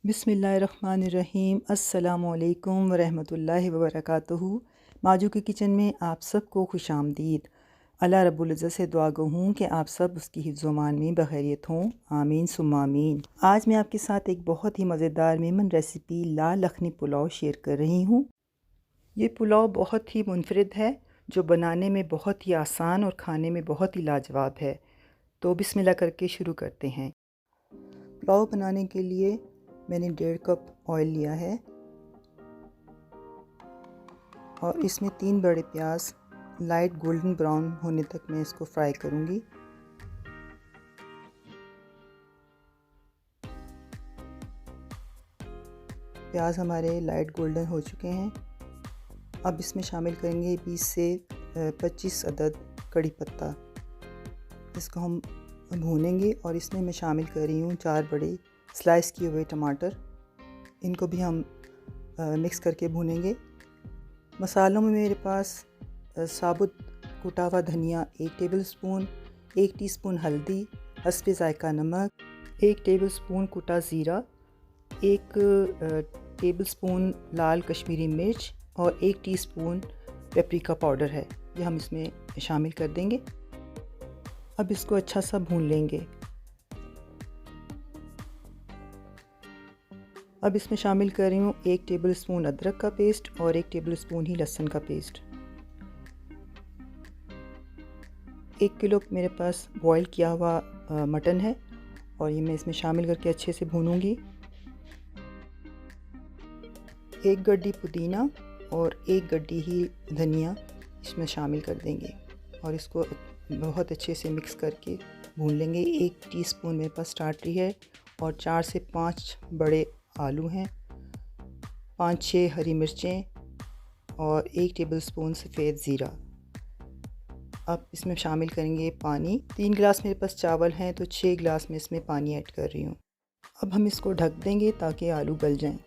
बिस्मिल्लाहिर्रहमानिर्रहीम। अस्सलामुअलैकुम वरहमतुल्लाहि वबरकातुहू। माजू के किचन में आप सबको खुश आमदीद। अल्लाह रब्बुल इज़्ज़त से दुआ गो हूँ कि आप सब उसकी हिफ्ज़-ओ-मान में बखैरियत हों, आमीन सुम्मा आमीन। आज मैं आपके साथ एक बहुत ही मज़ेदार मेमन रेसिपी लाल यखनी पुलाव शेयर कर रही हूँ। ये पुलाव बहुत ही मुनफरिद है, जो बनाने में बहुत ही आसान और खाने में बहुत ही लाजवाब है। तो बिस्मिल्लाह करके शुरू करते हैं। पुलाव बनाने के लिए मैंने 1.5 कप ऑयल लिया है और इसमें 3 बड़े प्याज लाइट गोल्डन ब्राउन होने तक मैं इसको फ्राई करूंगी। प्याज हमारे लाइट गोल्डन हो चुके हैं। अब इसमें शामिल करेंगे 20 से 25 अदद कड़ी पत्ता। इसको हम भूनेंगे और इसमें मैं शामिल कर रही हूँ 4 बड़े स्लाइस किए हुए टमाटर। इनको भी हम मिक्स करके भूनेंगे। मसालों में मेरे पास साबुत कुटा हुआ धनिया 1 टेबलस्पून, 1 टीस्पून हल्दी, हस्बे ज़ायका नमक, 1 टेबलस्पून कुटा ज़ीरा, 1 टेबलस्पून लाल कश्मीरी मिर्च और 1 टीस्पून पेपरिका पाउडर है। ये हम इसमें शामिल कर देंगे। अब इसको अच्छा सा भून लेंगे। अब इसमें शामिल कर रही हूँ 1 टेबलस्पून अदरक का पेस्ट और 1 टेबलस्पून ही लहसुन का पेस्ट। 1 किलो मेरे पास बॉईल किया हुआ मटन है और ये मैं इसमें शामिल करके अच्छे से भूनूंगी। 1 गड्डी पुदीना और 1 गड्डी ही धनिया इसमें शामिल कर देंगे और इसको बहुत अच्छे से मिक्स करके भून लेंगे। 1 टीस्पून मेरे पास टाटरी है और 4 से 5 बड़े आलू हैं, 5-6 हरी मिर्चें और 1 टेबलस्पून सफ़ेद ज़ीरा। अब इसमें शामिल करेंगे पानी। 3 गिलास मेरे पास चावल हैं तो 6 गिलास में इसमें पानी ऐड कर रही हूँ। अब हम इसको ढक देंगे ताकि आलू गल जाएं।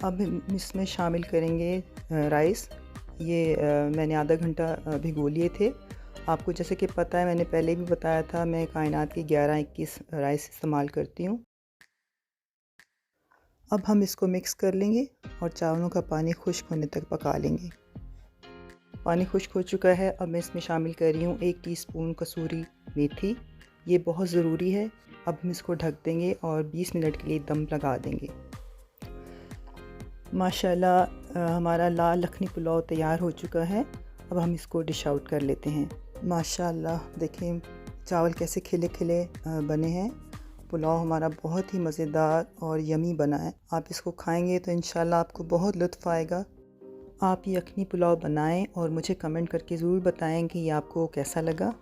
अब हम इसमें शामिल करेंगे राइस। ये मैंने आधा घंटा भिगो लिए थे। आपको जैसे कि पता है, मैंने पहले भी बताया था, मैं कायनात की 11-21 राइस इस्तेमाल करती हूँ। अब हम इसको मिक्स कर लेंगे और चावलों का पानी खुश्क होने तक पका लेंगे। पानी खुश्क हो चुका है। अब मैं इसमें शामिल कर रही हूँ 1 टीस्पून कसूरी मेथी। ये बहुत ज़रूरी है। अब हम इसको ढक देंगे और 20 मिनट के लिए दम लगा देंगे। माशाल्लाह हमारा लाल यखनी पुलाव तैयार हो चुका है। अब हम इसको डिश आउट कर लेते हैं। माशाल्लाह देखें चावल कैसे खिले खिले बने हैं। पुलाव हमारा बहुत ही मज़ेदार और यमी बना है। आप इसको खाएंगे तो इंशाल्लाह आपको बहुत लुत्फ़ आएगा। आप ये यखनी पुलाव बनाएं और मुझे कमेंट करके ज़रूर बताएं कि ये आपको कैसा लगा।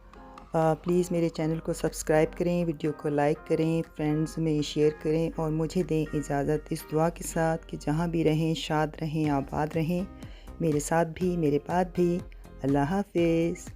प्लीज़ मेरे चैनल को सब्सक्राइब करें, वीडियो को लाइक करें, फ्रेंड्स में शेयर करें और मुझे दें इजाज़त इस दुआ के साथ कि जहाँ भी रहें शाद रहें, आबाद रहें, मेरे साथ भी मेरे बाद भी। अल्लाह हाफ़िज़।